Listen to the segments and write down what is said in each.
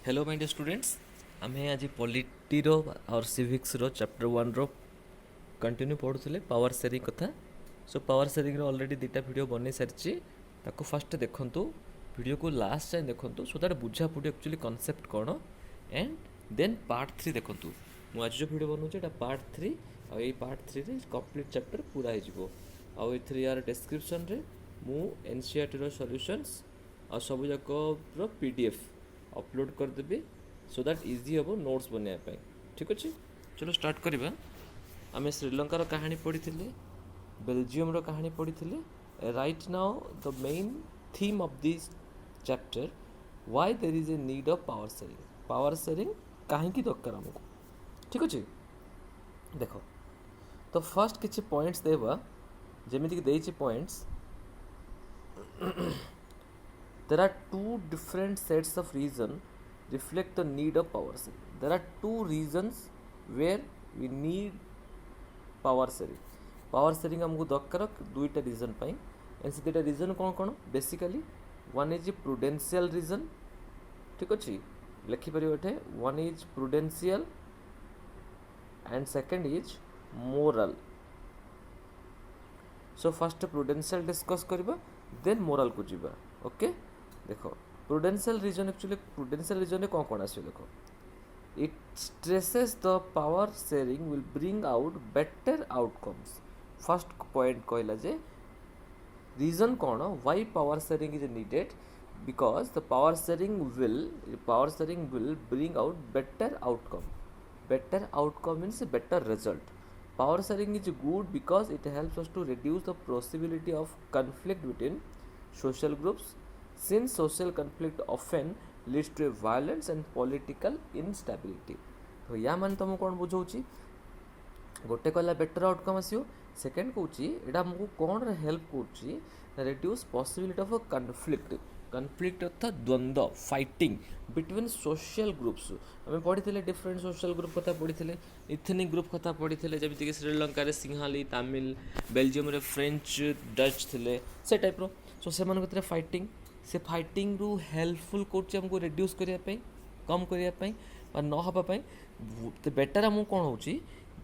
Hello my dear students, आमे आज polity रो और सिविक्स रो चैप्टर 1 रो कंटिन्यू पढ़ुले पावर शेयरिंग कथा। सो पावर शेयरिंग रो already दुटा वीडियो बनै सारी ताको फर्स्ट देखंतु, वीडियो को लास्ट जाए देखंतु सो दैट बुझा पड़े एक्चुअली कांसेप्ट कौन एंड देन पार्ट 3 देखंतु। मु आज जो वीडियो बनौचे एटा पार्ट 3 और ये पार्ट 3 रे कंप्लीट चैप्टर पूरा हो आउ ए यार डिस्क्रिप्शन रे मु एनसीईआरटी रो सॉल्यूशंस और सब जाक रो पीडीएफ अपलोड करदेवी सो दैट इजी हम नोट्स बनवाई। ठीक अच्छे, चलो स्टार्ट करवा। आम श्रीलंकार कहानी पढ़ी, बेल्जियम रो कहानी पढ़ी। Right now the main theme of this chapter, why there is a need of power sharing. Power sharing कहीं दरकार आमको। ठीक अच्छे, देख तो फर्स्ट किसी पॉइंट्स देवा जमीक देती points. There are two different sets of reason reflect the need of power sharing. There are two reasons where we need power sharing. Power sharing हमको दरकार दुईटा reason पाई एंड से दुईटा reason कौन कौन basically one is prudential reason। ठीक अच्छे, लिखिपर ये one is prudential and second is moral। so first prudential discuss करबा then moral को जीवा। ओके देखो prudential reason, actually prudential reason कौन कौन आस देखो, it stresses the power sharing will bring out better outcomes. First point कहला जे रीजन कौन why power sharing is needed, because the power sharing will bring out better outcome. Better outcome means better result. Power sharing is good because it helps us to reduce the possibility of conflict between social groups, since social conflict often leads to a violence and political instability। तो या मान तुम कौन बुझाऊँ, गोटे कहला better outcome आसो, second कौच यहाँ आमको कौन हेल्प कर reduce possibility of conflict. Conflict अर्थात द्वंद्व, फाइटिंग बिटवीन सोशल ग्रुप्स। आम पढ़ी डिफरेंट सोशल ग्रुप कथा पढ़ी, इथनिक ग्रुप कथा पढ़ी, जमीक Sri Lanka Sinhali, Tamil, Belgium French, Dutch थे से टाइप रो। सो से भर फाइटिंग, से फाइटिंग रु हेल्पफुल करो रिड्यूस करने, कम करने न हाँपाई। तो बेटर आमको कौन हो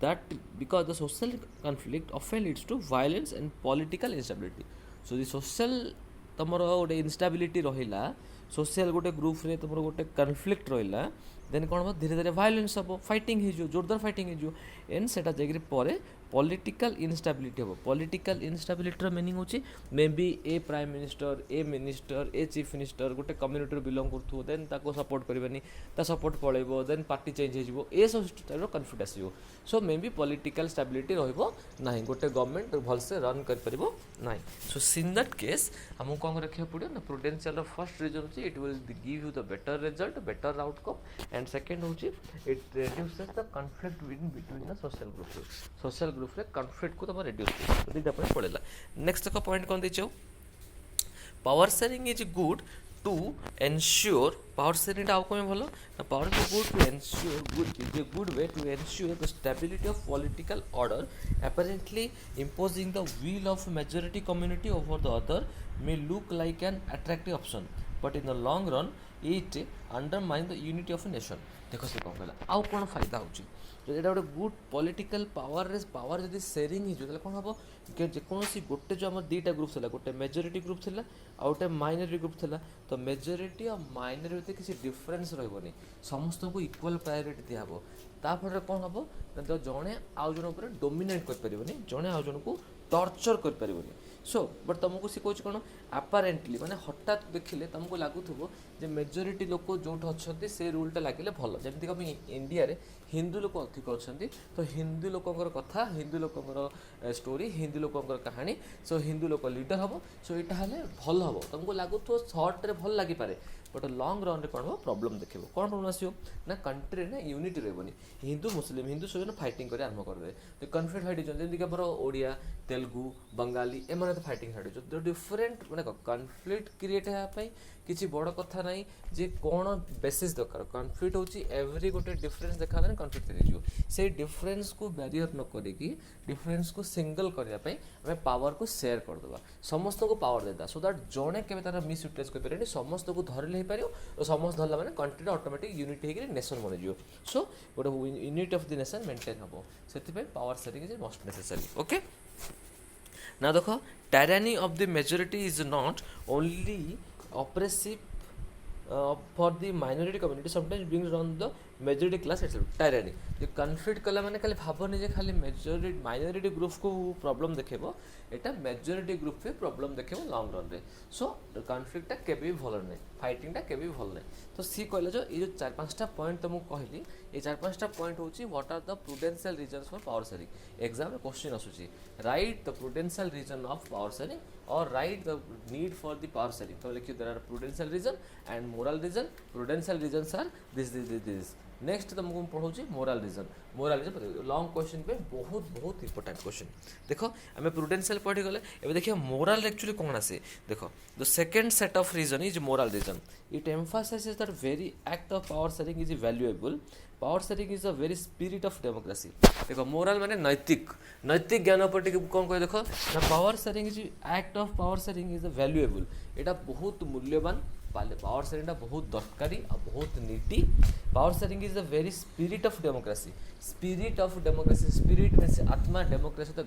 that because the social conflict often leads to violence and political instability. So the social तुम गोटे इनस्टेबिलिटी रहा, सोशल गोटे ग्रुप रे तुम गोटे कन्फ्लिक्ट रहा, देन कौन हम धीरे धीरे वायलेंस हम, फाइटिंग हो, जोरदार फाइटिंग हो एंड से जाकर पॉलिटिकल इनस्टेबिलिटी हम। पॉलिटिकल इनस्टेबिलिटी मीनिंग होची may be A prime minister, A minister, a chief minister गोटे कम्युनिटी बिलोंग करूँ, देन ताको सपोर्ट करवानी, ता सपोर्ट पड़ेबो, देन पार्टी चेंज हो, ये सब टाइप कन्फ्लिक्ट आसो। सो मे बी पॉलिटिकल स्टेबिलिटी रहिबो नाही, गोटे गवर्नमेंट भलसे रन कर परिबो नाही। सो इन दैट केस हमको कौन रखा पड़ो ना, प्रुडेंशियल फर्स्ट रीजन होची it will give you the better result, better outcome and second होची it reduces the conflict between the social group. Social group रे कन्फ्लिक्ट को तुम रिड्यूस कर दीटा पड़ेगा। नेक्स्ट तक पॉइंट कौन देचो, power sharing is good to ensure. Power sharing outcome भल ना, power good to ensure, good way to ensure the stability of political order. apparently imposing the will of majority community over the other may look like an attractive option, but in the long run it undermines the unity of a nation। देखो से कौन कहला आउ कौन फायदा होची, जो गोटे गुड पॉलिटिकल पावर रे पावर जब शेयरिंग हो कौन हम जेकोसी गोटे जो आम दुईटा ग्रुप था, गोटे मेजोरिटी ग्रुप था आ गोटे माइनोरिटी ग्रुप था। तो मेजोरिटी और माइनोरिटी किसी डिफरेन्स रही, समस्त को इक्वाल प्रायोरिटी दिहब। ताफल कौन हम तो जड़े आउ जन पर डोमिनेट कर, जड़े आउ जन को टर्चर कर। सो बट तुमको सी कौन कौन आपारेंटली माने हठात देखिले तुमको लगुव जे मेजोरिटी लोक जो अच्छा से रूलटा लगे भल। जमीक आम इंडिया रे हिंदू लोक अधिक अच्छा, तो हिंदू लोकर कथा, हिंदू लोकर स्टोरी, हिंदू लोकर कहानी, सो हिंदू लोक लीडर हम। सो यहाँ भल हम, तुमको लगुव सर्टे भल लगिपे, बट लंग रन रे कौन हम प्रॉब्लम देखे। कौन प्रॉब्लम आसो ना, कंट्री ना यूनिटी रही, हिंदू मुस्लिम हिंदू सब फाइटिंग कर आरम्भ करदे, तो कन्फ्लिक्ट फाइट जमीक आम Odia, Telugu, Bengali am fighting start हो डिफरेंट मैंने कन्फ्लिक्ट क्रिएट होगापी किसी बड़ कथा नहीं जे कौन बेसिस दरकार कन्फ्लिक्ट होची एवरी गोटे डिफरेंस देखा ना कन्फ्लिक्ट हो से डिफरेंस को बैरियर न करिकी डिफरेंस को सिंगल करने आम पावर को शेयर करदे समस्त को पावर देदा सो दैट जड़े के तार मिस यूटिलाइज कर समस्त को धरले हो पार और समस्त धरला मैंने कंट्री ऑटोमेटिक यूनिट होकर नेशन बन सो गोटे unit of the nation maintain हम से power sharing is most necessary okay ना देखो tyranny of the majority is not only oppressive for the minority community sometimes brings down the majority class etcetera tyranny जो conflict कला मैंने खाली भावनी जे खाली मेजॉरिटी माइनॉरिटी ग्रुप को प्रॉब्लम देखेबो एटा मेजॉरिटी ग्रुप पे प्रॉब्लम देखेबो लॉन्ग रन रे सो कन्फ्लिक्टटा केबे भी भल नै फाइटिंगटा केबे भी भल नै तो सी कहले जो ये जो 4-5टा पॉइंट तुमको कहली ये 4-5टा पॉइंट होची what are the prudential reasons for power sharing exam में क्वेश्चन आसुची write the prudential reason of power sharing और write the need for the power sharing तो लिखियो there are prudential reason and moral reason prudential reasons are this next तुमको पढ़ाऊँ moral reason long question पे बहुत बहुत important question देखो आम प्रूडेंशियल पढ़ी गले एबे देखिए मोरल एक्चुअली कौन आसे देखो the second set of reason is moral reason it emphasises that very act of power sharing is valuable power sharing is a very spirit of democracy देखो मोरल माने नैतिक ज्ञान पर कौन कह देखो ना power sharing is act of power sharing is valuable एटा बहुत मूल्यवान पावर शेयरिंग बहुत दरकारी और बहुत नीति power sharing is the very spirit of democracy spirit means आत्मा डेमोक्रेसी तो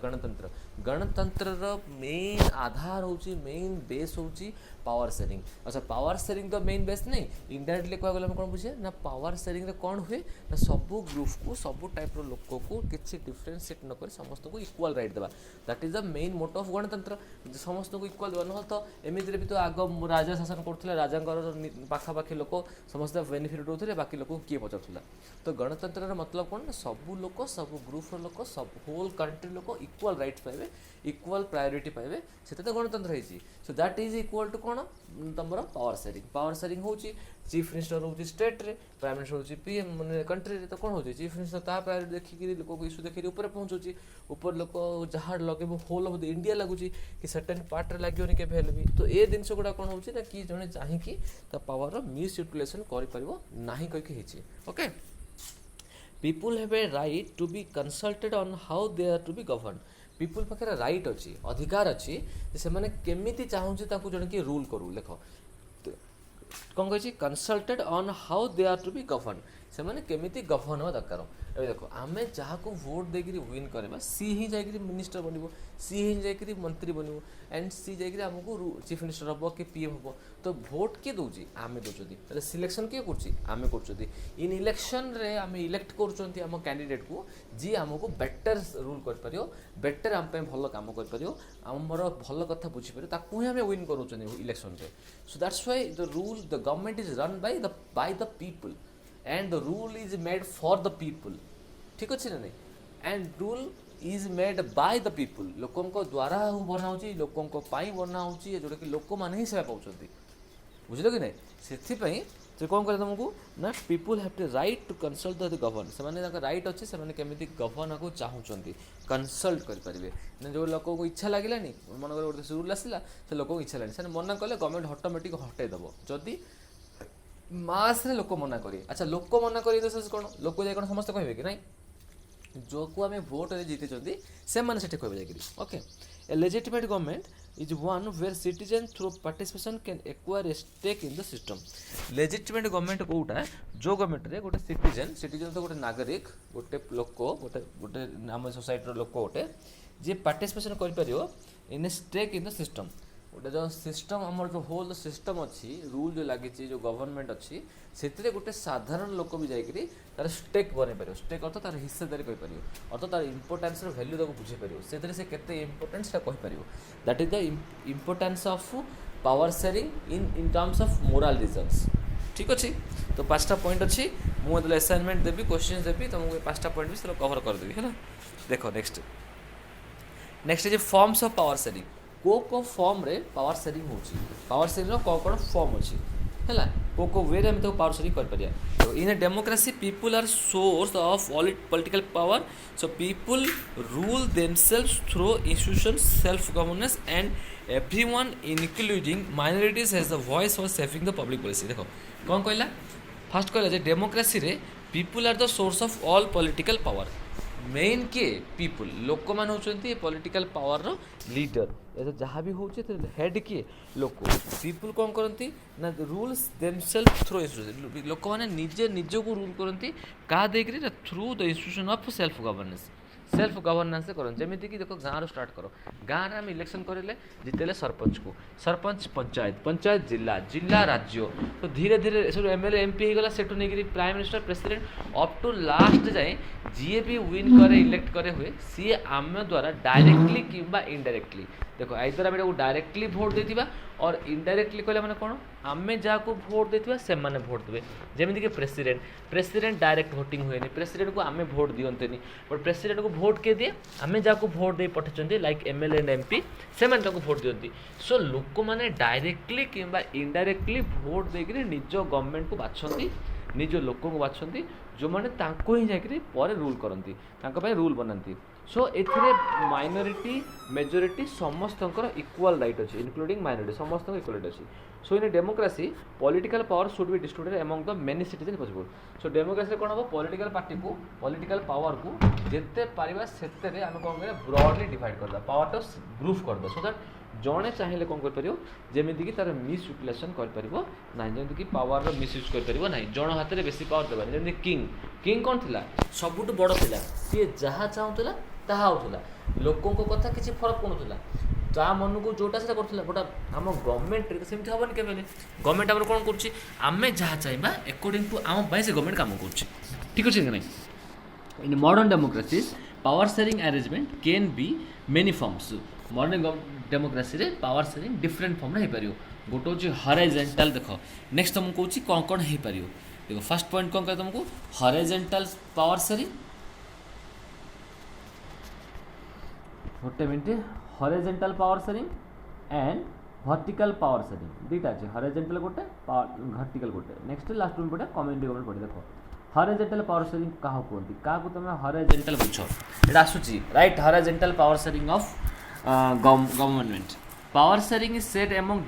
गणतंत्र मेन आधार होची मेन बेस होची पावर शेयरिंग अच्छा पावर शेयरिंग तो मेन बेस नहीं इनडायरेक्टली कह गले कौन बुझे ना पावर शेयरिंग रे कौन हुए ना सबू ग्रुप को सबू टाइप रो लोक को किसी डिफरेंशिएट न कर समस्त को इक्वल राइट देवा that is the main motto of गणतंत्र समस्त को इक्वल देवा न तो एमिति भी तो आग राजा शासन करथिले राजा पाखापाखि लोक समस्त बेनिफिट उठाते बाकी लोक किए पचारूला तो गणतंत्र मतलब कौन ना सबू लोक सब ग्रुप लोक सब होल कंट्री लोक इक्वल राइट्स पाइबे इक्वल प्रायोरिटी पाइबे से तो गणतंत्र है so that is equal to कौन तुम पावर शेयरिंग होची चीफ मिनिस्टर होची स्टेट रे प्राइम मिनिस्टर होची पीएम माने कंट्री रे तो कौन होची चीफ मिनिस्टर ता प्रायोरिटी देखिक लोक को इश्यू देखिक ऊपर पहुंचुची ऊपर लोक जहाँ लगे होल ऑफ द इंडिया लगुची कि सर्टेन पार्ट रे लागोनी के भेल भी तो ए दिन गुड़ा कौन होची ना कि जने चाहिकी ता पावर रो मिस यूटिलाइजेशन करि परबो नाही कहि के हिची okay people have a right to be consulted on how they are to be govern people पाखे राइट अच्छी अधिकार अच्छी से मैंने केमिति चाहूँचे जन कि रूल करू लेख कौन कही consulted on how they are to be govern से मैंने केमिति गवर्न हवा दरकार ए देखो आम जहाँ को भोट देकर विन करवा सी ही जाकि मिनिस्टर बन सी ही जाकि मंत्री बन एंड सी जाकि आमको चीफ मिनिस्टर हम कि पीएम हम तो भोट किए दौर आम दौर सिलेक्शन किए करें कर इन इलेक्शन रे आम इलेक्ट कर कैंडिडेट को जी आमको बेटर रूल कर बेटर आम भल कम कर आमर भल कथा बुझीपर ताकू ही आम विन कर इलेक्शन रे so that's why the rule the government is run by the people and the rule is made for the people ठीक अच्छे ना नहीं and rule is made by the people लोकों को द्वारा बना होची लोकों को पाई बना होची जोड़ा कि लोक माने ही सेवा पाउछंती बुझलो कि नहीं सेथि से कौन करे तुमको ना people have to right to consult the govern से माने राइट अच्छे से माने केमिति गवर्न को चाहूचंती कंसल्ट कर परिबे ना जो लोक को इच्छा लागिलानी मन कर गोटे रूल आसिला से लोक को इच्छा लानी से मना कले गवर्नमेंट ऑटोमेटिक हटाई दबो जदी मास रे लोक मना करी अच्छा लोक मना करी तो कौन लोक जाए कौन समस्त कहे कि नहीं जो को आम भोट जीते से मैंने सेठी कहे जाकि okay a legitimate government is one where citizen through participation can acquire a stake in the system legitimate government कोटा जो गवर्नमेंट रे गोटे सिटीजन तो गोटे नागरिक गोटे लोक गोटे गोटे आम सोसाइटी लोक गोटे जी पार्टिसिपेशन कर in a stake in the system गोटे जो सिस्टम आम जो होल सिस्टम अच्छी रूल जो लगी जो गवर्नमेंट अच्छी से गोटे साधारण लोक भी जाकि तार स्टेक बन पार स्टेक अर्थ तार हिस्सेदारी कहीपर अर्थ तार इम्पोर्टान्स भैल्यू ताको बुझीपर से केते इम्पोर्टेंस कहीपर that is the importance of power sharing in terms of moral reasons ठीक अच्छे तो 5टा पॉइंट अच्छी मुझे असाइनमेंट देवी क्वेश्चन देवी तुमको 5टा पॉइंट भी कवर करदेवी है देखो नेक्स्ट है फॉर्म्स ऑफ पावर शेयरिंग को फॉर्म रे पावर शेयरिंग होची पावर शेयरिंग कौन फॉर्म अच्छी है को वे आम तो पावर शेयरिंग कर तो in a democracy people are source of all political power so people rule themselves through institutions self governance and everyone including minorities has the voice for saving the public policy देखो कौन कहला first कहला जे democracy रे people are the source of all political power मेन किए people लोक मान होचंती पॉलिटिकल पावर रो लीडर ऐसा जहाँ भी होचे हेड किए लोक पीपुल कौन करती ना रूल्स देमसेल्फ थ्रू इंस्टीट्यूशन लोक मैंने निजे निज को रूल करती क्या देकर through the institution of self governance करते जमीक देखो गाँव स्टार्ट कर गाँव आम इलेक्शन करें जितेले सरपंच को सरपंच पंचायत पंचायत जिला जिला राज्य तो धीरे धीरे सब एमएलए एमपी होगा से नहीं prime minister president up to last जाए जी भी विन करे इलेक्ट करे हुए सी आम द्वारा डायरेक्टली कि इनडायरेक्टली देखो आइदर आम डायरेक्टली भोट देथिबा और इनडायरेक्टली कहले माने कोन आमे जाको भोट देथिबा से माने भोट देबे जेमिति कि प्रेसिडेंट डायरेक्ट वोटिंग हुएनी प्रेसिडेंट को आमे भोट दियंतेनी बट प्रेसिडेंट को भोट के दिए आमे जाको भोट दे पठचंती लाइक एमएलए एंड एमपी से माने ताको भोट दियंती सो लोक माने डायरेक्टली किंबा इनडायरेक्टली भोट देकरी निज गवर्नमेंट को बाछंती निज लोक को बाछंती जो माने ताको ही जाकरी पर रूल करंती ताको पे रूल बनांती सो एथिरे माइनॉरिटी मेजॉरिटी समस्त इक्वल राइट अच्छी इंक्लूडिंग माइनॉरिटी समस्त इक्वल राइट अच्छी so in democracy political power should be distributed among the many citizen possible so democracy कौन हम पॉलिटिकल पार्टी को पॉलिटिकल पावर को जिते पारिबा सेते आम कौन कर ब्रॉडली डिवाइड करदा पावर तो ग्रुप करदा सो दैट जड़े चाहिए कौन कर जमीक तार मिस यूटिलाइजेशन कर जमीक पावर मिसयूज कर जन हाथ में बेसी पावर देवानी जमी किंग कौन थी सबुठ बड़ थिला सी जहाँ चाहूला ताहा होता लोकों कथा किसी फरक पड़ूला ता मन को जोटा से करूला गोटा आम गवर्नमेंट सेमती हेनी के गवर्नमेंट आम कौन करें जहाँ चाहिए अकॉर्डिंग टू आम से गवर्नमेंट काम कर ठीक अच्छे कि नहीं in modern democracies power sharing arrangement can be many forms modern democracy रे पावर शेयरिंग डिफरेंट फॉर्म रे पारियो गोटे हूँ हॉरिजॉन्टल देख नेक्स्ट तुमको कहूँ कौन कौन हो पारियो देखो फर्स्ट पॉइंट कौन कह तुमको हॉरिजॉन्टल पावर शेयरिंग गोटे minute horizontal power sharing and vertical power sharing दुईटा अच्छे हॉरिजॉन्टल गोटे वर्टिकल गोटे नेक्स्ट लास्ट में पड़े कम्युनिटी गवर्नमेंट पड़े देखो हॉरिजॉन्टल पावर शेयरिंग क्या कहते क्या तुम हॉरिजॉन्टल बुझ एटा आसूची right horizontal power sharing of government power sharing is set among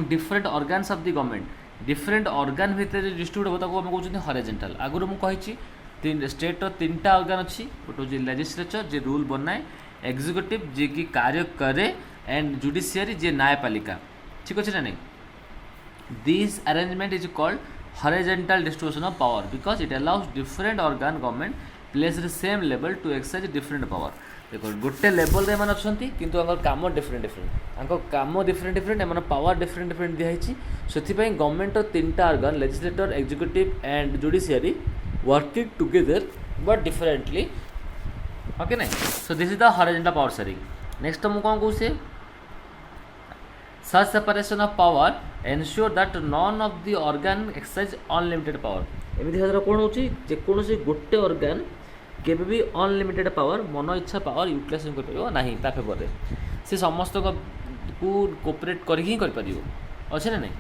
different organs of the government different organ भितर डिस्ट्रीब्यूट होता आम कहते हॉरिजॉन्टल आगुरी मुझे स्टेट तीन टा ऑर्गन अच्छी गोटे हूँ लेजिस्लेचर जे रूल बनाए एग्जीक्यूटिव जे कि कार्य करे एंड जुडिशियरी जे न्यायपालिका ठीक अच्छे ना नहीं this arrangement is called horizontal distribution of power because it allows different organ government place the same level to exercise different power देखो गोटे लेवल रे अच्छा किंतु काम डिफरेंट काम डिफरेंट एम पावर डिफरेंट दिखाई से गवर्नमेंट तीन टा organ legislator executive and judiciary working together but differently okay nahi so this is the horizontal power sharing next हम कौन कहूँ such separation of power ensure that none of the organ exercise unlimited power एमती भाव कौन हो जेकोसी गोटे organ केबे भी अनलिमिटेड पावर मन इच्छा पावर यूटिलाइजेशन कर पारिबो नाही ता फेवर से समस्त को कोऑपरेट कर ही कर पारिबो अच्छे ना नहीं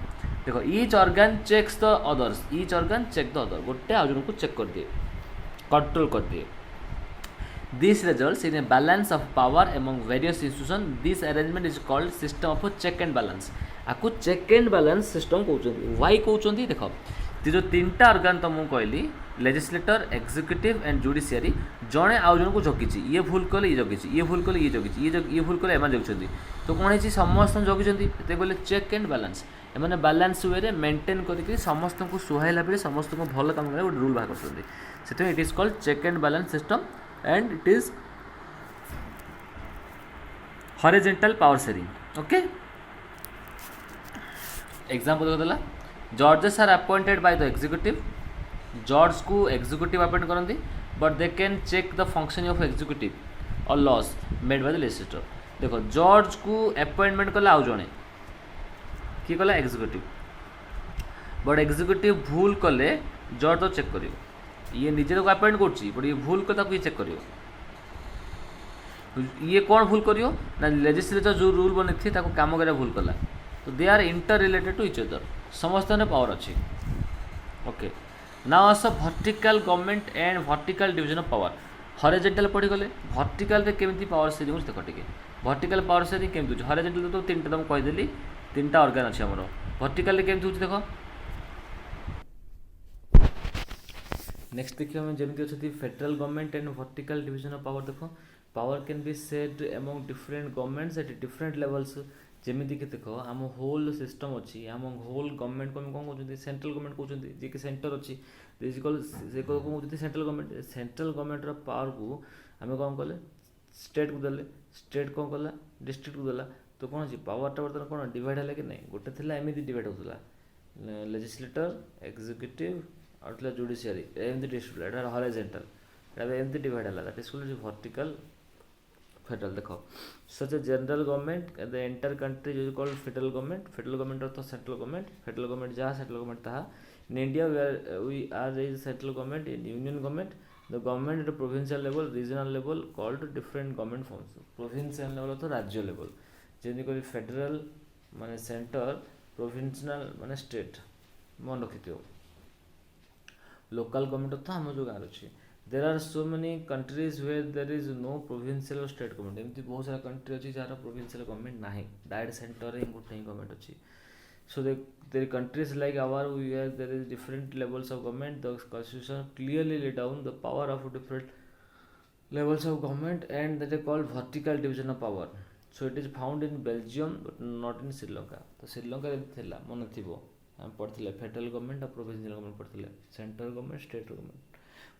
देखो each organ checks the others each organ check the other गोटे आज को चेक कर दिए कंट्रोल कर दिए this results in a balance of power among various institution this arrangement is called system of check and balance आपको check and balance system कहते वाई कहते देख जो तीन टा ऑर्गन तुमको कहली लेजिस्लेटर एग्जीक्यूटिव एंड जुडिशियरी जड़े आउ जन को जगिची ये भूल कले ये जगिची ये भूल कले ये जगिची ये भूल कले एम जगुंट तो कौन है समस्त जगिंट बोले चेक एंड बैलेंस एम बैलेंस वे मेंटेन करके समस्त को सुहाइला बेले समस्त को भल काम गोटे रूल बाहर कर it is called check and balance system and it is horizontal power sharing okay example देला जजेस are appointed by the executive जज को एग्जीक्यूटिव अपॉइंट करती but they can check the function of executive और loss made by the legislator देखो जज को appointment कला आउ जणे किए कला एग्जीक्यूटिव बट एग्जीक्यूटिव भूल कले जज तो चेक कर ये निजे तो अपॉइंट कर ये भूल कला ये चेक कर ये कौन भूल करियो ना लेजिस्लेचर जो रूल बनी थी ताको काम करे भूल कला तो they are inter related to each other समस्त ने पावर अच्छी ओके नाउ आस vertical government and vertical division of power horizontal पढ़ी गले वर्टिकल रे केमिति पावर शेयरिंग देख टिके वर्टिकल पावर सेयरिंग केमती होची हॉरिजॉन्टल तो तीनटा तुम कहीदेली तीनटा ऑर्गन अच्छे आमर वर्टिकल केमती होची देख नेक्स्ट देखिए आम जमी अच्छी federal government and vertical division of power देख power can be shared among different governments at different levels जमीक देख आम होल सिस्टम अच्छी आम होल गवर्नमेंट को कौन कहते सेंट्रल गवर्नमेंट कहते जी कि सेंटर अच्छी से कौन सेंट्रल गवर्नमेंट पावर को आम कौन कले स्टेट को देले स्टेट कौन कला डिस्ट्रिक्ट को देला तो कौन अच्छी पावरटा बर्तमान कौन डिवाइड है कि नहीं गोटे थी एमती डिवाइड होता लेजिस्लेटर एग्जीक्यूटिव और जुडिशियरी एमती डिस्ट्रिब्यूट एटा हॉरिजॉन्टल एटा एमती डिवाइड है that is called vertical federal देख such a general government the entire country is called federal government अर्थ सेंट्रल गवर्नमेंट जहाँ सेंट्रल गवर्नमेंट ताहा in India we are is central government in union government the government at provincial level regional level called different government forms provincial level तो राज्य level जमी कह federal माने centre provincial माने state मन रखी लोकल गवर्नमेंट तो आम जो गाँव अच्छी there are so many countries where there is no provincial और स्टेट गवर्नमेंट एमती बहुत सारा कंट्री अच्छी जार प्रोविंशियल गवर्नमेंट ना डायरेक्ट सेंटर में गोटे ही गवर्नमेंट अच्छी so there countries like our where there is different levels of government the constitution clearly lay down the power of different levels of government and that is called vertical division of power so it is found in Belgium but not in Sri Lanka तो श्रीलंका थिला मन थी आम पढ़ते federal government और provincial government पढ़ते central government state government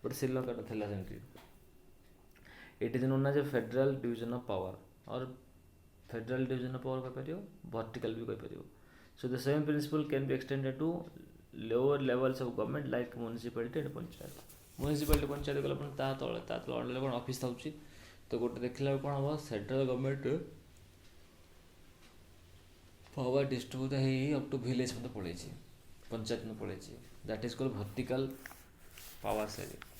but Sri Lanka था सेमती it is known as a federal division of power और फेडरल डिविजन ऑफ पावर कह वर्टिकल भी कह so the same principle can be extended to lower levels of government like municipality and panchayat panchayat गला तले कौन office था तो गोटे देखला कौन हम सेंट्रल गवर्नमेंट पावर डिस्ट्रीब्यूट है अप टू विलेज मत पड़े पंचायत में पड़े that is called vertical power sharing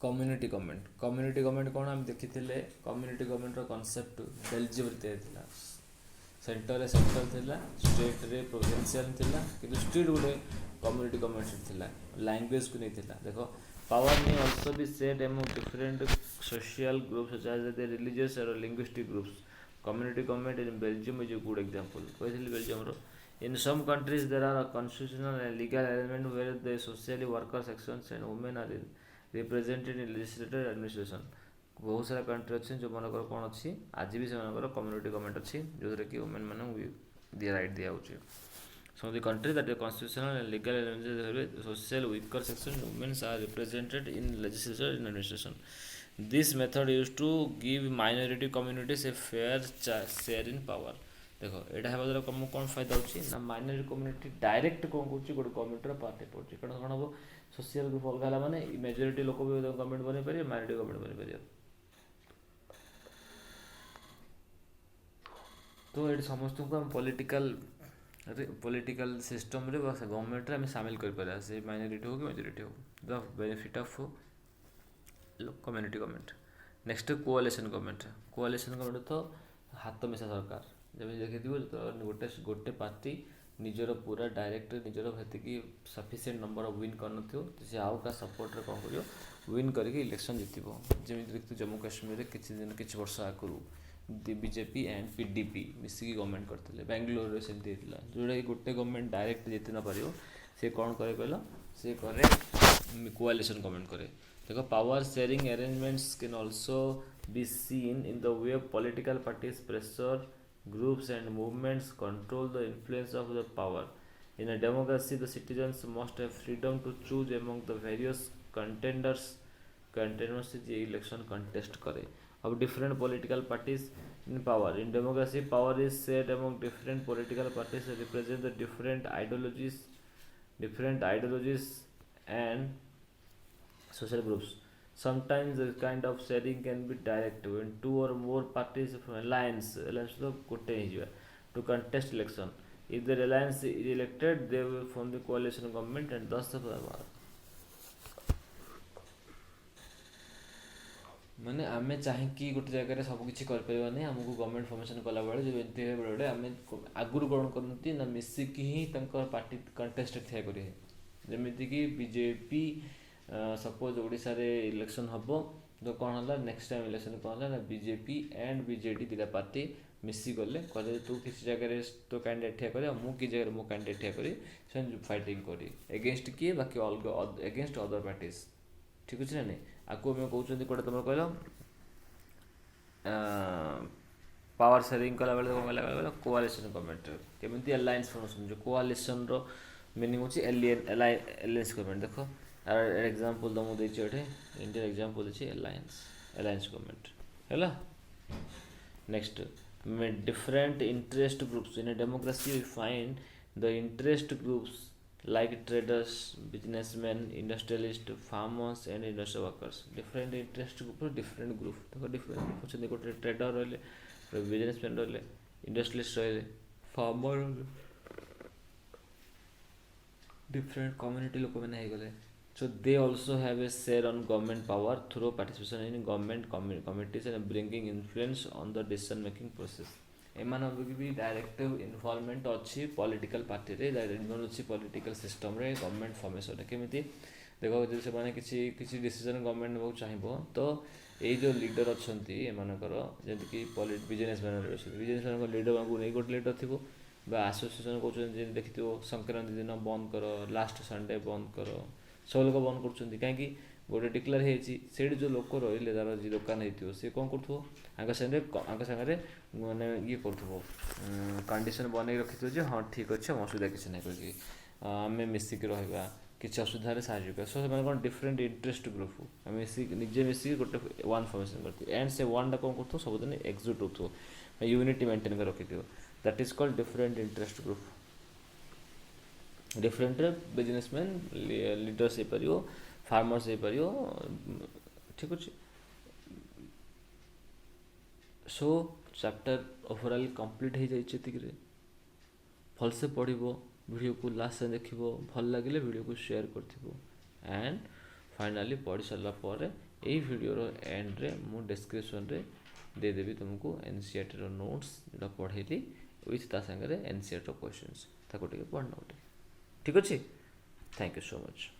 community government कौन आम देखी कम्युनिटी गवर्नमेंट कॉन्सेप्ट बेल्जियम था सेंटर थिला स्टेट रे प्रोविंशियल थिला किंतु स्टेट गोटे कम्युनिटी गवर्नमेंट थिला लैंग्वेज को नहीं थिला देखो पावर में ऑल्सो भी set among different social groups such as the religious or linguistic groups community government in Belgium is a good example कहली बेल्जियम रो in some countries there are a constitutional and legal arrangement where the socially worker sections and women are represented in legislative administration बहुत सारा country अच्छे जो मनकर कौन अच्छी आज भी से कम्युनिटी गवर्नमेंट अच्छी जो कि वुमेन मान दिया राइट दिया so the country that the constitutional and legal arrangements social weaker section women are represented in legislature and administration this method used to give minority communities a fair share in power देखो यहाँ हेल्ला द्वारा कौन फायदा हो minority community direct कौन कर गोटे गवर्नमेंट पार्ट पड़े कारण कौन हम सोशल ग्रुप अलग है माने मेजोरिटी लोक भी गवर्नमेंट बन पारे माइनॉरिटी गवर्नमेंट बन पारे तो ये समस्त को हम पॉलिटिकल सिस्टम रे गवर्नमेंट रे सामिल कर से माइनॉरिटी हो कि मेजोरिटी हो the benefit of community government next coalition government तो हाथ मिशा सरकार जब देखी तो गोटे पार्टी निजर पूरा डायरेक्ट निजर हेतिकी सफिसीयंट नंबर ऑफ विन कर सी आउ का सपोर्ट रे कौन कर विन करके इलेक्शन जीतब जमी देखते जम्मू काश्मीर किसी दिन किसी वर्ष आगु बीजेपी एंड पीडीपी मिसिकी गवर्नमेंट करते बेंगलोर सेमती होता जोटा कि गोटे गवर्नमेंट डायरेक्ट जीति न पार सी कौन करे कहल सी करे कोअलिशन गवर्नमेंट करे देखो power sharing arrangements can also be seen in the way of political parties pressure groups and movements control the influence of the power in a democracy the citizens must have freedom to choose among the various contenders the election contest करे of different political parties in power in democracy power is shared among different political parties that represent the different ideologies and social groups sometimes this kind of sharing can be direct when two or more parties from alliance तो गोटे ही to contest election if the alliance is elected they will form the coalition government and thus the power माने आमे चाहे कि गोटे जगह सब किसी करें आमको गवर्नमेंट फॉर्मेशन कला बेले जो एमती बेले आम आगुरी कौन करती ना मिसिकी ही पार्टी कंटेस्ट ठिया करें जमीक बीजेपी सपोज ओडिशा रे इलेक्शन हम तो कौन है नेक्स्ट टाइम इलेक्शन कौन है बीजेपी एंड बीजेडी दुटा पार्टी मिसी गले कहले तू किसी जगह तो कैंडिडेट ठिया करे मु कि जगह मो कैंडिडेट ठिया करी से फाइटिंग करी एगेंस्ट किए बाकी अलग एगेंस्ट अदर पार्टीज ठीक अच्छे ना नहीं आपको मैं कहते कौटे तुम कहल पावर सेयरिंग कला बेले कौन कहला कोआलिशन गवर्नमेंट केमी अलायंस फॉर्मेशन जो कोआलिशन रो मीनिंग होची एलायंस गवर्नमेंट देखो एग्जांपल तुमको देछि एठे इंडियन एग्जांपल देछि एलायंस गवर्नमेंट हैला next different interest groups in a democracy we find the interest groups like traders businessmen industrialists farmers and industrial workers different interest group different group देखो different group होचंदी गोटे trader रहले businessmen रहले industrialist रहले farmer रहले different community लोक मैंने गले so they also have a share on government power through participation in government committees and bringing influence on the decision making process एमान भी डायरेक्ट इन्वॉल्वमेंट अच्छी पॉलिटिकल पार्टी रे इन्वॉल्व अच्छी पॉलिटिकल सिस्टम रे government formation रे केमिति देखो जब से माने किसी डिसीजन गवर्नमेंट बहुत चाहिबो तो ये जो लीडर अच्छी एमानकर जमी कि बिजनेसमैन बिजनेसमैन लीडर को नहीं गोटे लीडर थी एसोसिएशन कहते देखिए संक्रांति दिन बंद कर लास्ट संडे बंद कर सब लोग बंद कर कहीं गोटे डिक्लेयर होती जो लोक रही तार जी दुकान हो सी कौन कर सागे मैंने ये कर कंडीशन बनई रखी जो हाँ ठीक अच्छे असुविधा किसी ना करके आम मिसिक रहा किसी असुविधा साहय कर सो कौन डिफरेंट इंटरेस्ट ग्रुप आम निजे मिसिक गोटे वन फॉर्मेशन करते एंड से वन कौन कर सब दिन एक्जिट हो यूनिटी मेंटेन कर रखी that is called different interest group different businessman leaders हो पार फार्मर्स हो पार ठीक अच्छे सो चैप्टर ओवरऑल कंप्लीट हो जाए भलसे पढ़ वीडियो को लास्ट देख भल लगे वीडियो को शेयर कर एंड फाइनाली पढ़ी सारापर यही वीडियो एंड रे मु डिस्क्रिप्शन रे देदेवी तुमको एनसीईआरटी रो नोट्स जो पढ़ेली विथ ता संगे एनसीईआरटी रो क्वेश्चंस ताको टिके पढ़ना ठीक अच्छे थैंक यू सो मच।